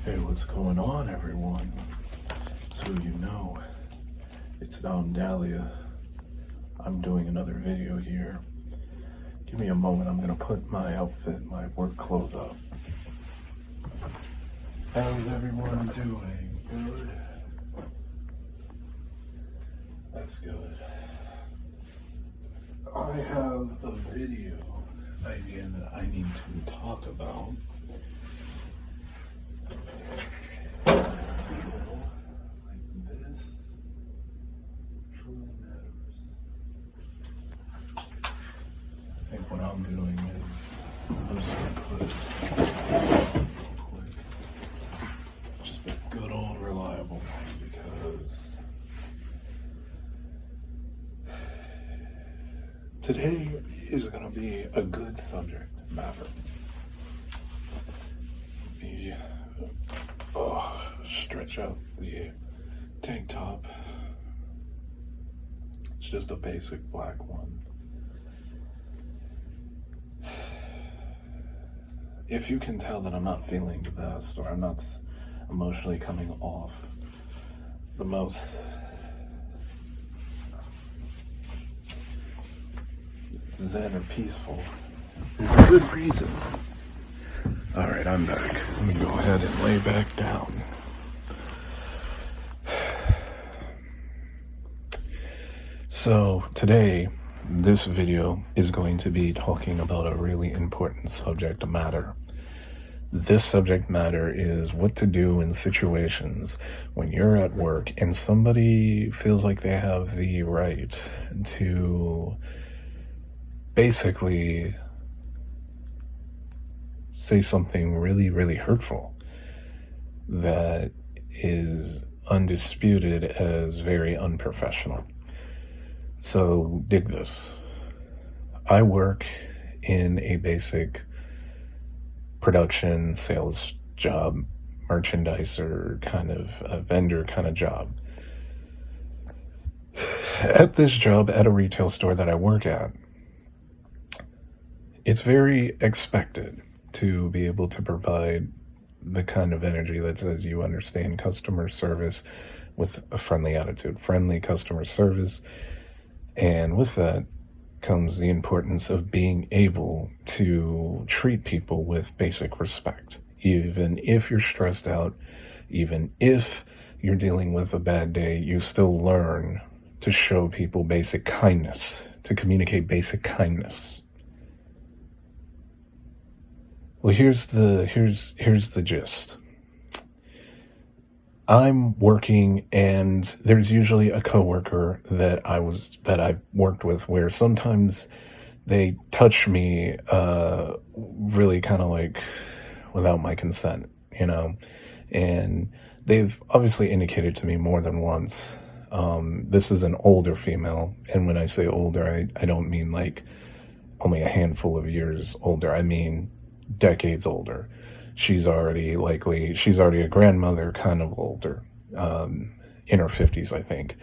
Hey, what's going on, everyone? So you know, it's Dom Dahlia. I'm doing another video here. Give me a moment, I'm gonna put my outfit, my work clothes up. How's everyone doing? Good? That's good. I have a video idea that I need to talk about. Like this truly matters. I think what I'm doing is I'm just gonna put real quick just a good old reliable one, because today is gonna be a good subject matter. Stretch out the tank top. It's just a basic black one. If you can tell that I'm not feeling the best, or I'm not emotionally coming off the most zen or peaceful, there's a good reason. Alright, I'm back. Let me go ahead and lay back down. So today, this video is going to be talking about a really important subject matter. This subject matter is what to do in situations when you're at work and somebody feels like they have the right to basically say something really, really hurtful that is undisputed as very unprofessional. So dig this. I work in a basic production sales job, merchandiser kind of a vendor kind of job. At this job at a retail store that I work at, it's very expected to be able to provide the kind of energy that says you understand customer service with a friendly attitude, friendly customer service. And with that comes the importance of being able to treat people with basic respect. Even if you're stressed out, even if you're dealing with a bad day, you still learn to show people basic kindness, to communicate basic kindness. Well, here's the gist. I'm working, and there's usually a coworker that I've worked with where sometimes they touch me really kind of like without my consent, and they've obviously indicated to me more than once. This is an older female, and when I say older, I don't mean like only a handful of years older. I mean decades older. She's already a grandmother, kind of older, in her 50s, I think.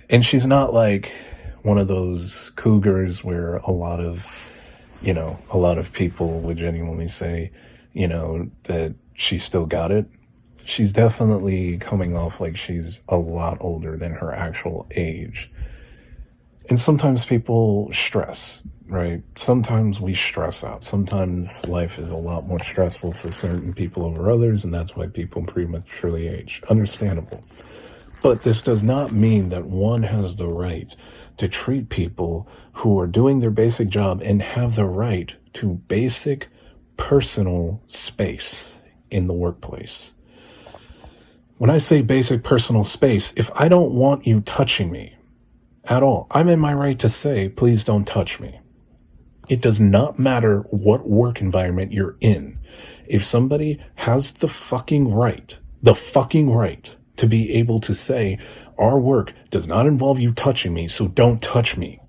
And she's not like one of those cougars where a lot of people would genuinely say, that she still got it. She's definitely coming off like she's a lot older than her actual age. And sometimes people stress, right? Sometimes we stress out. Sometimes life is a lot more stressful for certain people over others, and that's why people prematurely age. Understandable. But this does not mean that one has the right to treat people who are doing their basic job and have the right to basic personal space in the workplace. When I say basic personal space, if I don't want you touching me at all, I'm in my right to say, please don't touch me. It does not matter what work environment you're in. If somebody has the fucking right to be able to say, our work does not involve you touching me, so don't touch me.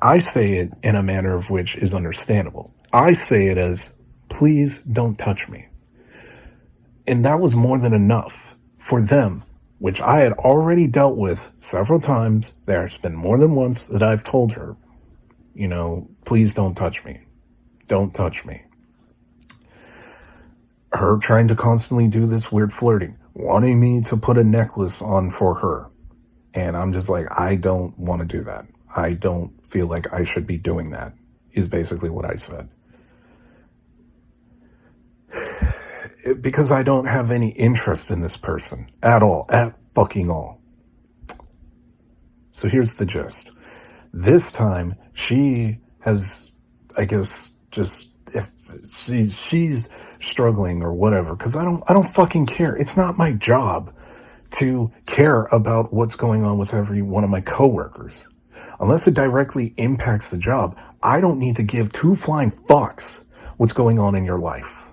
I say it in a manner of which is understandable. I say it as, please don't touch me. And that was more than enough for them, which I had already dealt with several times. There's been more than once that I've told her, please don't touch me. Don't touch me. her trying to constantly do this weird flirting, wanting me to put a necklace on for her. And I'm just like, I don't want to do that. I don't feel like I should be doing that, is basically what I said. Because I don't have any interest in this person at all, at fucking all. So here's the gist. This time, she has, I guess, just, if she's struggling or whatever, because I don't fucking care. It's not my job to care about what's going on with every one of my coworkers. Unless it directly impacts the job, I don't need to give two flying fucks what's going on in your life.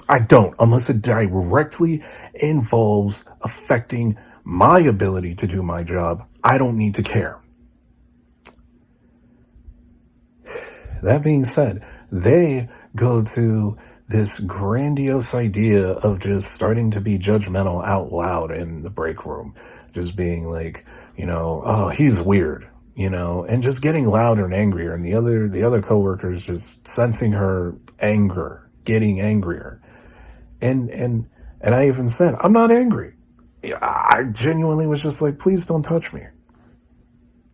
I don't, unless it directly involves affecting my ability to do my job. I don't need to care. That being said, they go to this grandiose idea of just starting to be judgmental out loud in the break room. Just being like, oh, he's weird, and just getting louder and angrier. And the other coworkers just sensing her anger, getting angrier. And I even said, I'm not angry. I genuinely was just like, please don't touch me.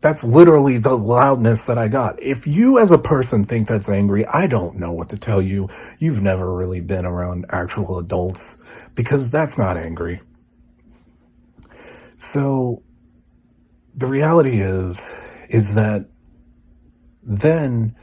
That's literally the loudness that I got. If you as a person think that's angry, I don't know what to tell you. You've never really been around actual adults, because that's not angry. So the reality is that then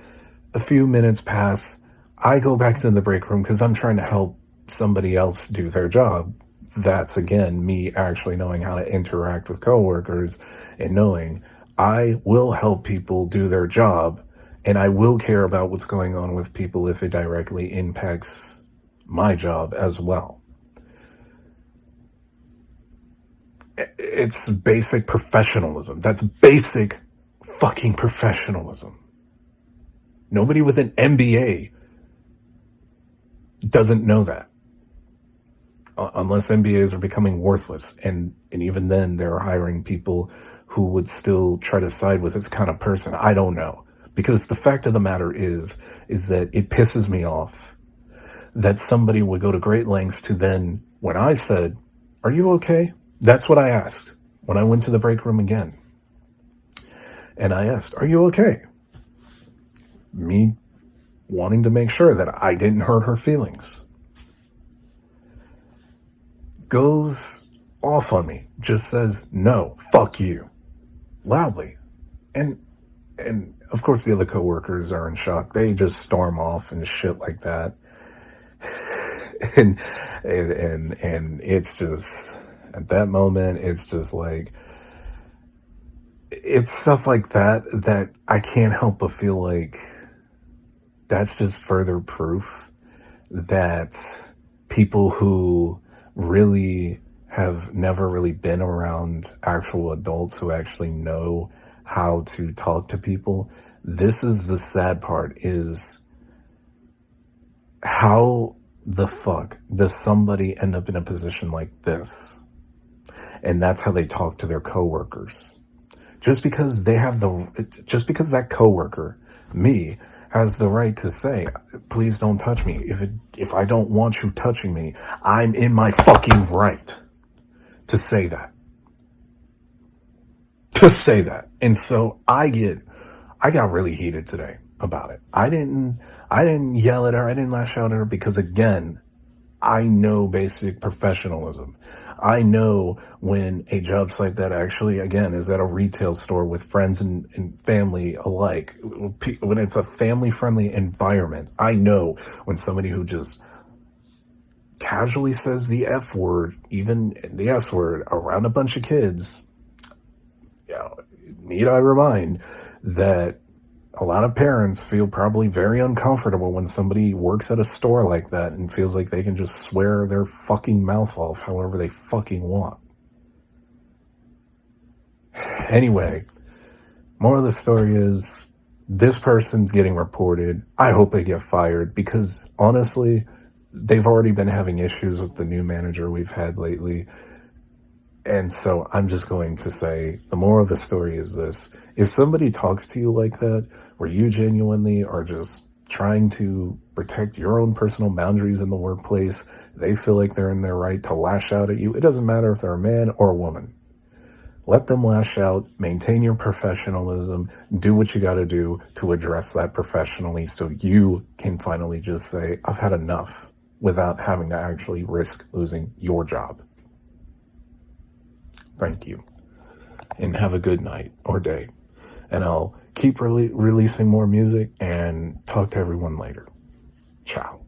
a few minutes pass. I go back to the break room because I'm trying to help somebody else do their job. That's, again, me actually knowing how to interact with coworkers and knowing I will help people do their job, and I will care about what's going on with people if it directly impacts my job as well. It's basic professionalism. That's basic fucking professionalism. Nobody with an MBA doesn't know that. Unless MBAs are becoming worthless. And even then, they're hiring people who would still try to side with this kind of person. I don't know. Because the fact of the matter is that it pisses me off that somebody would go to great lengths to then, when I said, are you okay? That's what I asked when I went to the break room again. And I asked, are you okay? Me wanting to make sure that I didn't hurt her feelings. Goes off on me, just says, no, fuck you, loudly. And of course the other coworkers are in shock. They just storm off and shit like that. and it's just, at that moment, it's just like, it's stuff like that I can't help but feel like that's just further proof that people who really have never really been around actual adults who actually know how to talk to people. This is the sad part, is how the fuck does somebody end up in a position like this? And that's how they talk to their coworkers. Just because that coworker, me, has the right to say, please don't touch me. If I don't want you touching me, I'm in my fucking right to say that. And so I got really heated today about it. I didn't yell at her. I didn't lash out at her because, again, I know basic professionalism. I know when a job site that actually, again, is at a retail store with friends and family alike, when it's a family-friendly environment, I know when somebody who just casually says the F word, even the S word, around a bunch of kids, need I remind that a lot of parents feel probably very uncomfortable when somebody works at a store like that and feels like they can just swear their fucking mouth off however they fucking want. Anyway, more of the story is this person's getting reported. I hope they get fired because, honestly, they've already been having issues with the new manager we've had lately. And so I'm just going to say the moral of the story is this. If somebody talks to you like that, where you genuinely are just trying to protect your own personal boundaries in the workplace. They feel like they're in their right to lash out at you. It doesn't matter if they're a man or a woman. Let them lash out, maintain your professionalism, do what you got to do to address that professionally so you can finally just say, I've had enough, without having to actually risk losing your job. Thank you. And have a good night or day. And I'll keep releasing more music and talk to everyone later. Ciao.